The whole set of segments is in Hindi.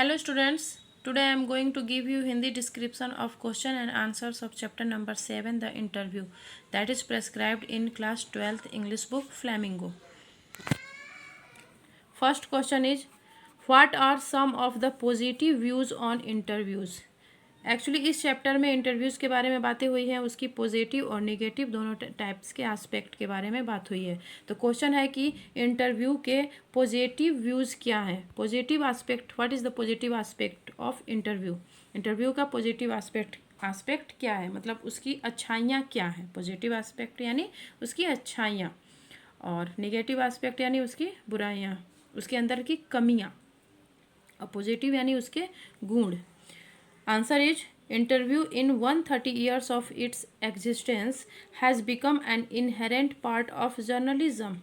Hello students, today I am going to give you Hindi description of question and answers of chapter number 7, the interview, that is prescribed in class 12th English book Flamingo. First question is, what are some of the positive views on interviews? Actually इस चैप्टर में इंटरव्यूज़ के बारे में बातें हुई हैं, उसकी पॉजिटिव और नेगेटिव दोनों टाइप्स के एस्पेक्ट के बारे में बात हुई है। तो क्वेश्चन है कि इंटरव्यू के पॉजिटिव व्यूज़ क्या हैं, positive aspect, what is the positive aspect of interview. Interview का पॉजिटिव एस्पेक्ट क्या है, मतलब उसकी अच्छाइयाँ क्या हैं। पॉजिटिव एस्पेक्ट यानी उसकी अच्छाइयाँ, और नेगेटिव एस्पेक्ट यानी उसकी बुराइयाँ, उसके अंदर की कमियाँ, और पॉजिटिव यानी उसके गुण। Answer is, interview in 130 years of its existence has become an inherent part of journalism.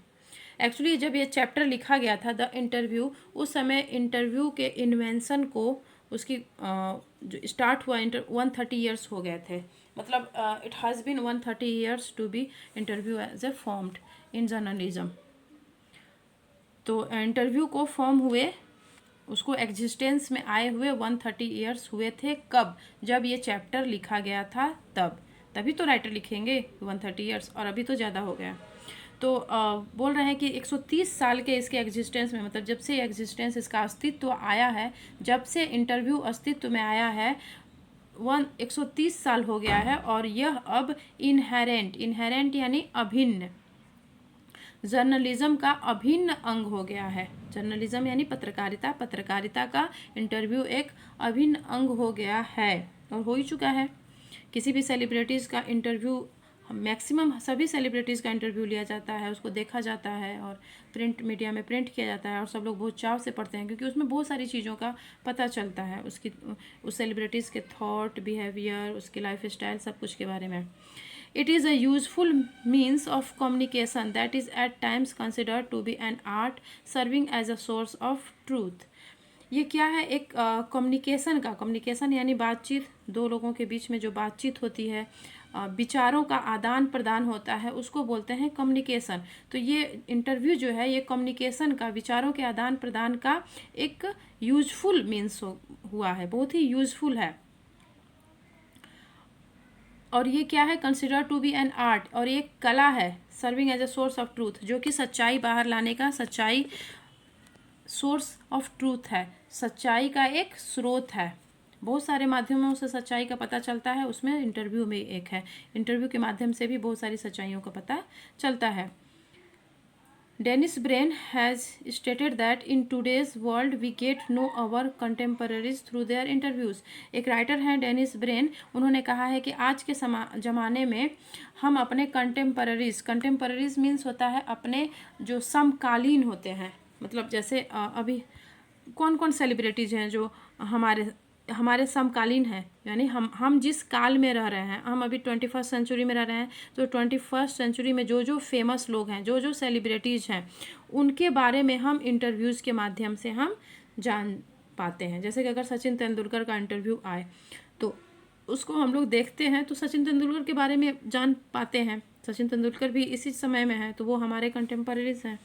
Actually जब ये चैप्टर लिखा गया था द इंटरव्यू, उस समय इंटरव्यू के इन्वेंशन को उसकी जो स्टार्ट हुआ 130 ईयर्स हो गए थे, मतलब it has been 130 years to be interview as a formed in journalism. तो इंटरव्यू को फॉर्म हुए, उसको एग्जिस्टेंस में आए हुए 130 ईयर्स हुए थे। कब? जब ये चैप्टर लिखा गया था तभी तो राइटर लिखेंगे 130 ईयर्स, और अभी तो ज़्यादा हो गया। तो बोल रहे हैं कि 130 साल के इसके एग्जिस्टेंस में, मतलब जब से एग्जिस्टेंस, इसका अस्तित्व आया है, जब से इंटरव्यू अस्तित्व में आया है 130 साल हो गया है, और यह अब इनहेरेंट यानी अभिन्न, जर्नलिज्म का अभिन्न अंग हो गया है। जर्नलिज्म यानी पत्रकारिता का इंटरव्यू एक अभिन्न अंग हो गया है, और हो ही चुका है। किसी भी सेलिब्रिटीज़ का इंटरव्यू, मैक्सिमम सभी सेलिब्रिटीज़ का इंटरव्यू लिया जाता है, उसको देखा जाता है, और प्रिंट मीडिया में प्रिंट किया जाता है, और सब लोग बहुत चाव से पढ़ते हैं, क्योंकि उसमें बहुत सारी चीज़ों का पता चलता है, उस सेलिब्रिटीज़ के थॉट, बिहेवियर, उसकी लाइफ स्टाइल, सब कुछ के बारे में। It is a useful means of communication that is at times considered to be an art serving as a source of truth. ये क्या है? एक कम्युनिकेशन यानी बातचीत, दो लोगों के बीच में जो बातचीत होती है, विचारों का आदान प्रदान होता है, उसको बोलते हैं कम्युनिकेशन। तो ये इंटरव्यू जो है, ये कम्युनिकेशन का, विचारों के आदान प्रदान का एक यूजफुल मीन्स हुआ है, बहुत ही यूजफुल है। और ये क्या है? Consider to be an art, और ये कला है। Serving as a source of truth, जो कि सच्चाई बाहर लाने का, सच्चाई सोर्स ऑफ ट्रूथ है, सच्चाई का एक स्रोत है। बहुत सारे माध्यमों से सच्चाई का पता चलता है, उसमें इंटरव्यू में एक है। इंटरव्यू के माध्यम से भी बहुत सारी सच्चाइयों का पता चलता है। Dennis Brain has stated that in today's world we get know our contemporaries through their interviews. एक राइटर हैं डेनिस ब्रेन, उन्होंने कहा है कि आज के ज़माने में हम अपने कंटेम्पररीज मीन्स होता है अपने जो समकालीन होते हैं, मतलब जैसे अभी कौन कौन सेलिब्रिटीज़ हैं जो हमारे समकालीन हैं, यानी हम जिस काल में रह रहे हैं, हम अभी 21st सेंचुरी में रह रहे हैं, तो 21st सेंचुरी में जो फेमस लोग हैं, जो सेलिब्रिटीज़ हैं, उनके बारे में हम इंटरव्यूज़ के माध्यम से हम जान पाते हैं। जैसे कि अगर सचिन तेंदुलकर का इंटरव्यू आए, तो उसको हम लोग देखते हैं, तो सचिन तेंदुलकर के बारे में जान पाते हैं। सचिन तेंदुलकर भी इसी समय में है, तो वो हमारे कंटेम्पररीज हैं।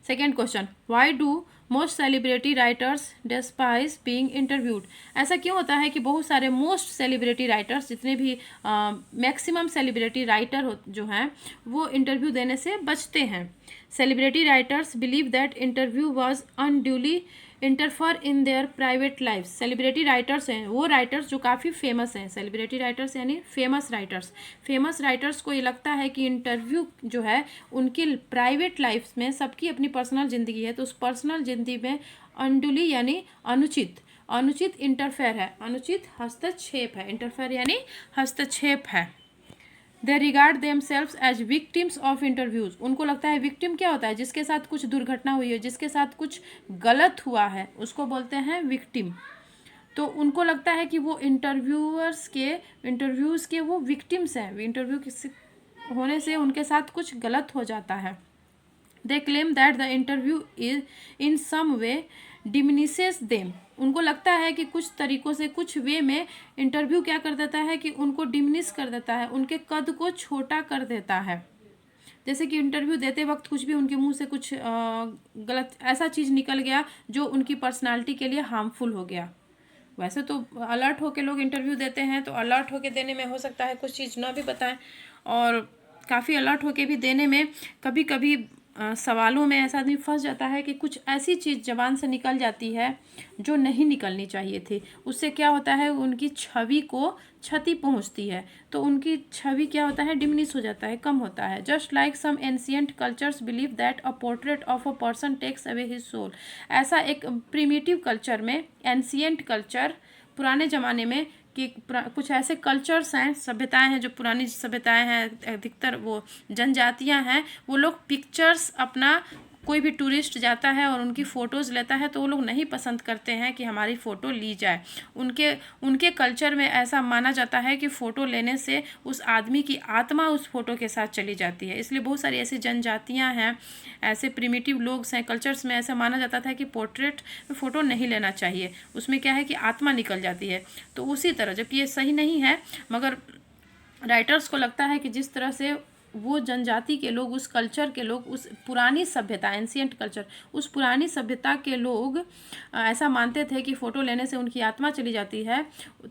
Second question, why do most celebrity writers despise being interviewed. ऐसा क्यों होता है कि बहुत सारे मोस्ट सेलिब्रिटी राइटर्स, जितने भी मैक्सिमम सेलिब्रिटी राइटर जो हैं, वो इंटरव्यू देने से बचते हैं। Celebrity writers believe that interview was unduly interfere in their private life. Celebrity writers हैं वो राइटर्स जो काफ़ी फेमस हैं, सेलिब्रिटी राइटर्स यानी फेमस राइटर्स को ये लगता है कि इंटरव्यू जो है उनकी प्राइवेट लाइफ में, सबकी अपनी पर्सनल ज़िंदगी है, तो उस पर्सनल ज़िंदगी में अनड्यूली यानी अनुचित इंटरफेयर है, अनुचित हस्तक्षेप है। इंटरफेयर यानी हस्तक्षेप है। They regard themselves as victims of interviews. उनको लगता है, विक्टिम क्या होता है? जिसके साथ कुछ दुर्घटना हुई है, जिसके साथ कुछ गलत हुआ है, उसको बोलते हैं विक्टिम। तो उनको लगता है कि वो इंटरव्यूज़ के वो विक्टिम्स हैं, इंटरव्यू होने से उनके साथ कुछ गलत हो जाता है। They claim that the interview is in some way diminishes them. उनको लगता है कि कुछ तरीक़ों से, कुछ वे में इंटरव्यू क्या कर देता है कि उनको डिमिनिश कर देता है, उनके कद को छोटा कर देता है। जैसे कि इंटरव्यू देते वक्त कुछ भी उनके मुंह से कुछ गलत ऐसा चीज़ निकल गया जो उनकी पर्सनालिटी के लिए हार्मफुल हो गया। वैसे तो अलर्ट होके लोग इंटरव्यू देते हैं, तो अलर्ट होके देने में हो सकता है कुछ चीज़ ना भी बताएं, और काफ़ी अलर्ट होके भी देने में कभी कभी सवालों में ऐसा आदमी फंस जाता है कि कुछ ऐसी चीज़ जबान से निकल जाती है जो नहीं निकलनी चाहिए थी। उससे क्या होता है, उनकी छवि को क्षति पहुंचती है, तो उनकी छवि क्या होता है, डिमिनिश हो जाता है, कम होता है। Just like some ancient cultures believe that a portrait of a person takes away his soul. ऐसा एक प्रिमिटिव कल्चर में, एंशियंट कल्चर पुराने ज़माने में, कि कुछ ऐसे कल्चर्स हैं, सभ्यताएं हैं, जो पुरानी सभ्यताएं हैं, अधिकतर वो जनजातियां हैं, वो लोग पिक्चर्स अपना, कोई भी टूरिस्ट जाता है और उनकी फ़ोटोज़ लेता है तो वो लोग नहीं पसंद करते हैं कि हमारी फ़ोटो ली जाए। उनके उनके कल्चर में ऐसा माना जाता है कि फ़ोटो लेने से उस आदमी की आत्मा उस फ़ोटो के साथ चली जाती है। इसलिए बहुत सारी ऐसी जनजातियां हैं, ऐसे प्रिमिटिव लोग हैं, कल्चर्स में ऐसा माना जाता था कि पोर्ट्रेट में फ़ोटो नहीं लेना चाहिए, उसमें क्या है कि आत्मा निकल जाती है। तो उसी तरह, जबकि ये सही नहीं है, मगर राइटर्स को लगता है कि जिस तरह से वो जनजाति के लोग, उस कल्चर के लोग, उस पुरानी सभ्यता, एंशियंट कल्चर, उस पुरानी सभ्यता के लोग ऐसा मानते थे कि फ़ोटो लेने से उनकी आत्मा चली जाती है,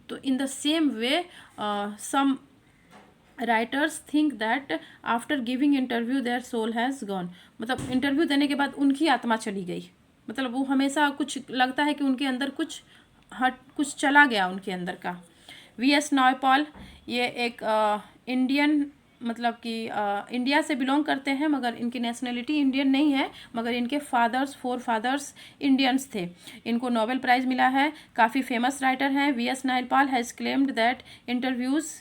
तो in the same way some writers think that after giving interview their soul has gone. मतलब इंटरव्यू देने के बाद उनकी आत्मा चली गई, मतलब वो हमेशा कुछ लगता है कि उनके अंदर कुछ चला गया उनके अंदर का। वी.एस. नायपॉल, ये एक इंडियन, मतलब कि इंडिया से बिलोंग करते हैं, मगर इनकी नेशनलिटी इंडियन नहीं है, मगर इनके फोर फादर्स इंडियंस थे। इनको नोबेल प्राइज़ मिला है, काफ़ी फेमस राइटर हैं। VS. Naipaul has claimed that interviews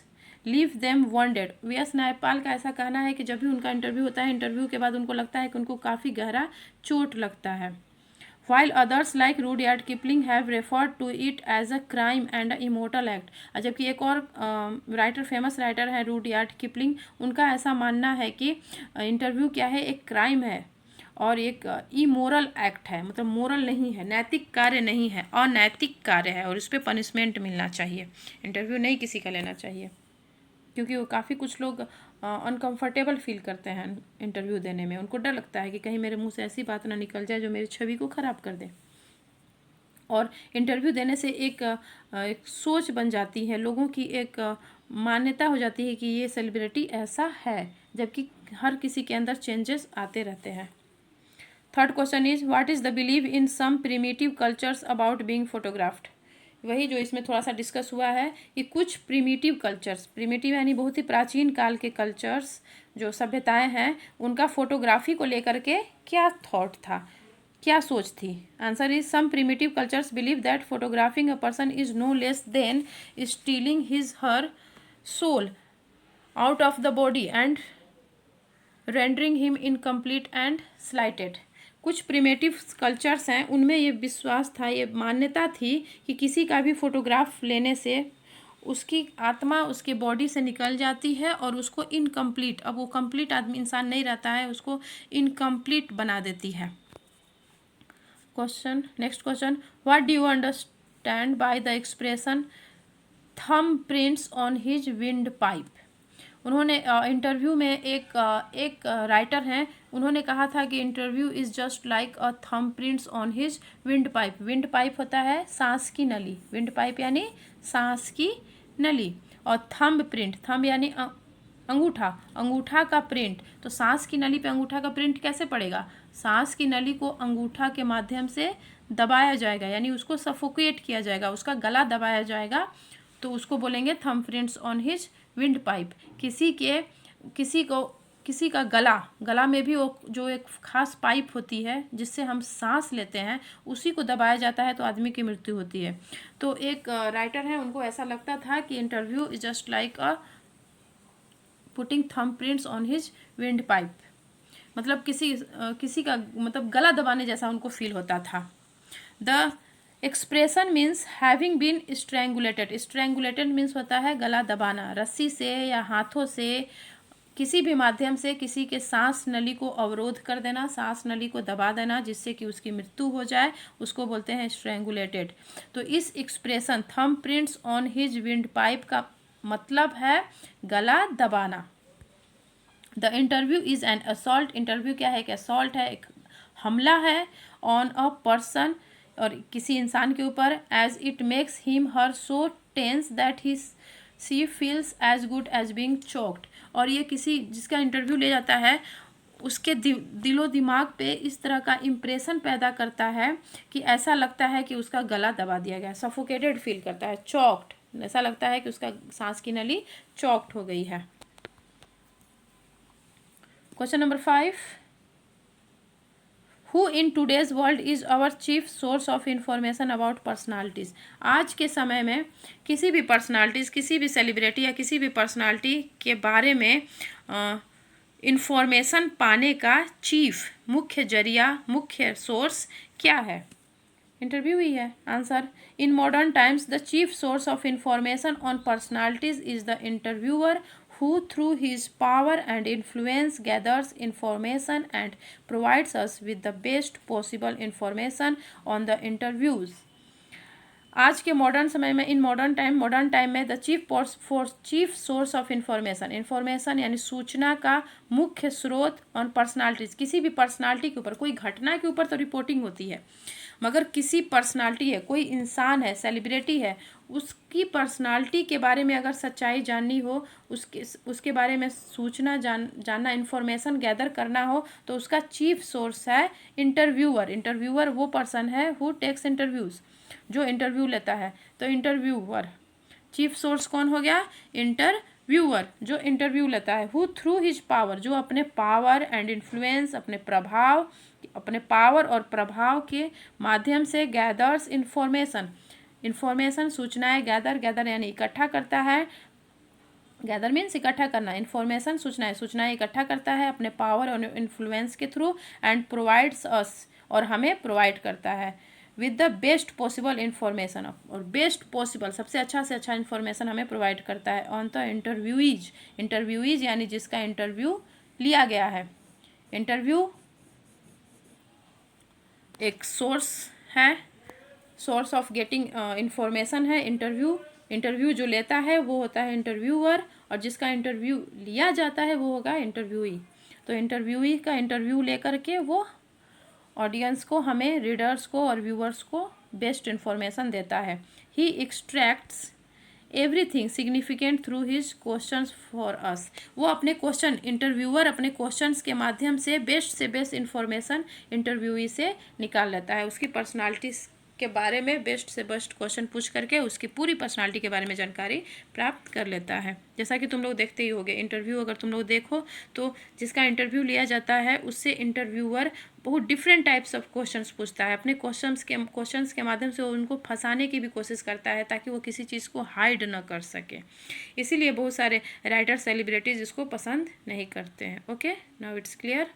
leave them wounded. VS. Naipaul का ऐसा कहना है कि जब भी उनका इंटरव्यू होता है, इंटरव्यू के बाद उनको लगता है कि उनको काफ़ी गहरा चोट लगता है। While others like Rudyard Kipling have referred to it as a crime and an immortal act। जबकि एक और राइटर, फेमस राइटर है रूडयार्ड किपलिंग, उनका ऐसा मानना है कि इंटरव्यू क्या है, एक क्राइम है और एक इमोरल एक्ट है, मतलब मोरल नहीं है, नैतिक कार्य नहीं है, अनैतिक कार्य है, और इस पर पनिशमेंट मिलना चाहिए। इंटरव्यू नहीं किसी का लेना चाहिए, क्योंकि वो काफ़ी कुछ लोग अनकंफर्टेबल फील करते हैं इंटरव्यू देने में। उनको डर लगता है कि कहीं मेरे मुंह से ऐसी बात ना निकल जाए जो मेरी छवि को ख़राब कर दे। और इंटरव्यू देने से एक सोच बन जाती है, लोगों की एक मान्यता हो जाती है कि ये सेलिब्रिटी ऐसा है, जबकि हर किसी के अंदर चेंजेस आते रहते हैं। Third question is, what is the believe in some primitive cultures about being photographed. वही जो इसमें थोड़ा सा डिस्कस हुआ है कि कुछ प्रिमिटिव कल्चर्स, प्रिमिटिव यानी बहुत ही प्राचीन काल के कल्चर्स, जो सभ्यताएं हैं, उनका फोटोग्राफी को लेकर के क्या थॉट था, क्या सोच थी। Answer is, some primitive cultures believe that photographing a person is no less than stealing his her soul out of the body and rendering him incomplete and slighted. कुछ प्रिमेटिव कल्चर्स हैं, उनमें ये विश्वास था, ये मान्यता थी कि किसी का भी फोटोग्राफ लेने से उसकी आत्मा उसके बॉडी से निकल जाती है और उसको इनकम्प्लीट, अब वो कंप्लीट आदमी इंसान नहीं रहता है, उसको इनकम्प्लीट बना देती है। Question, next question, what do you understand by the expression thumb prints on his wind pipe. उन्होंने इंटरव्यू में एक राइटर हैं, उन्होंने कहा था कि interview is just like a thumb prints on his wind pipe. Wind pipe होता है सांस की नली, विंड पाइप यानी सांस की नली, और थंब प्रिंट, थंब यानी अंगूठा, अंगूठा का प्रिंट। तो सांस की नली पे अंगूठा का प्रिंट कैसे पड़ेगा, सांस की नली को अंगूठा के माध्यम से दबाया जाएगा, यानी उसको सफोकेट किया जाएगा, उसका गला दबाया जाएगा, तो उसको बोलेंगे thumb prints on his wind pipe. किसी का गला में भी वो जो एक खास पाइप होती है जिससे हम सांस लेते हैं, उसी को दबाया जाता है तो आदमी की मृत्यु होती है। तो एक राइटर है, उनको ऐसा लगता था कि interview is just like a putting thumb prints on his wind pipe, मतलब किसी का मतलब गला दबाने जैसा उनको फील होता था। The expression means having been strangulated. Strangulated means होता है गला दबाना, रस्सी से या हाथों से, किसी भी माध्यम से किसी के सांस नली को अवरोध कर देना, सांस नली को दबा देना जिससे कि उसकी मृत्यु हो जाए, उसको बोलते हैं स्ट्रैंगुलेटेड। तो इस expression thumb prints on his wind pipe का मतलब है गला दबाना। The interview is an assault, interview क्या है, एक असॉल्ट है, एक हमला है, ऑन अ पर्सन, और किसी इंसान के ऊपर, as it makes him her so tense that he she feels as good as being choked, और ये किसी जिसका इंटरव्यू ले जाता है उसके दिलो दिमाग पे इस तरह का इम्प्रेशन पैदा करता है कि ऐसा लगता है कि उसका गला दबा दिया गया, सफोकेटेड फील करता है, चॉक्ड, ऐसा लगता है कि उसका सांस की नली चॉक्ड हो गई है। Question number 5, who in today's world is our chief source of information about personalities, आज के समय में किसी भी पर्सनालिटीज़, किसी भी सेलिब्रिटी या किसी भी पर्सनालिटी के बारे में इंफॉर्मेशन पाने का चीफ, मुख्य जरिया, मुख्य सोर्स क्या है, इंटरव्यू ही है answer. In modern times the chief source of information on personalities is the interviewer who through his power and influence gathers information and provides us with the best possible information on the interviews। आज के मॉडर्न समय में, इन मॉडर्न टाइम में the chief source of information यानी सूचना का मुख्य स्रोत ऑन पर्सनालिटीज, किसी भी पर्सनालिटी के ऊपर, कोई घटना के ऊपर तो रिपोर्टिंग होती है, मगर किसी पर्सनालिटी है, कोई इंसान है, सेलिब्रिटी है, उसकी पर्सनालिटी के बारे में अगर सच्चाई जाननी हो, उसके बारे में सूचना जानना, इन्फॉर्मेशन गैदर करना हो, तो उसका चीफ सोर्स है इंटरव्यूअर। इंटरव्यूअर वो पर्सन है हु टेक्स इंटरव्यूज़, जो इंटरव्यू लेता है। तो इंटरव्यूअर, चीफ सोर्स कौन हो गया, इंटरव्यूअर, जो इंटरव्यू लेता है। हु थ्रू हिज पावर, जो अपने पावर एंड इन्फ्लुएंस, अपने पावर और प्रभाव के माध्यम से गैदर्स इंफॉर्मेशन सूचनाएं, गैदर यानी इकट्ठा करता है, गैदर मीन्स इकट्ठा करना, इन्फॉर्मेशन सूचनाएं इकट्ठा करता है अपने पावर और इन्फ्लुएंस के थ्रू, एंड प्रोवाइड्स अस, और हमें प्रोवाइड करता है with the best possible information, और बेस्ट पॉसिबल सबसे अच्छा से अच्छा इन्फॉर्मेशन हमें प्रोवाइड करता है ऑन द इंटरव्यूईज यानी जिसका इंटरव्यू लिया गया है। इंटरव्यू एक सोर्स है, सोर्स ऑफ गेटिंग इंफॉर्मेशन है। इंटरव्यू जो लेता है वो होता है इंटरव्यूअर, और जिसका इंटरव्यू लिया जाता है वो होगा इंटरव्यूई। तो इंटरव्यूई का इंटरव्यू लेकर के वो ऑडियंस को, हमें रीडर्स को और व्यूअर्स को बेस्ट इन्फॉर्मेशन देता है। He extracts everything significant through his questions for us, वो अपने क्वेश्चन, इंटरव्यूअर अपने क्वेश्चंस के माध्यम से बेस्ट इन्फॉर्मेशन इंटरव्यूई से निकाल लेता है, उसकी पर्सनालिटी के बारे में बेस्ट से बेस्ट क्वेश्चन पूछ करके उसकी पूरी पर्सनालिटी के बारे में जानकारी प्राप्त कर लेता है। जैसा कि तुम लोग देखते ही होगे, इंटरव्यू अगर तुम लोग देखो तो जिसका इंटरव्यू लिया जाता है उससे इंटरव्यूअर बहुत डिफरेंट टाइप्स ऑफ क्वेश्चंस पूछता है, अपने क्वेश्चंस के माध्यम से वो उनको फंसाने की भी कोशिश करता है ताकि वो किसी चीज़ को हाइड न कर सके। इसीलिए बहुत सारे राइटर, सेलिब्रिटीज इसको पसंद नहीं करते हैं। Okay, now it's clear.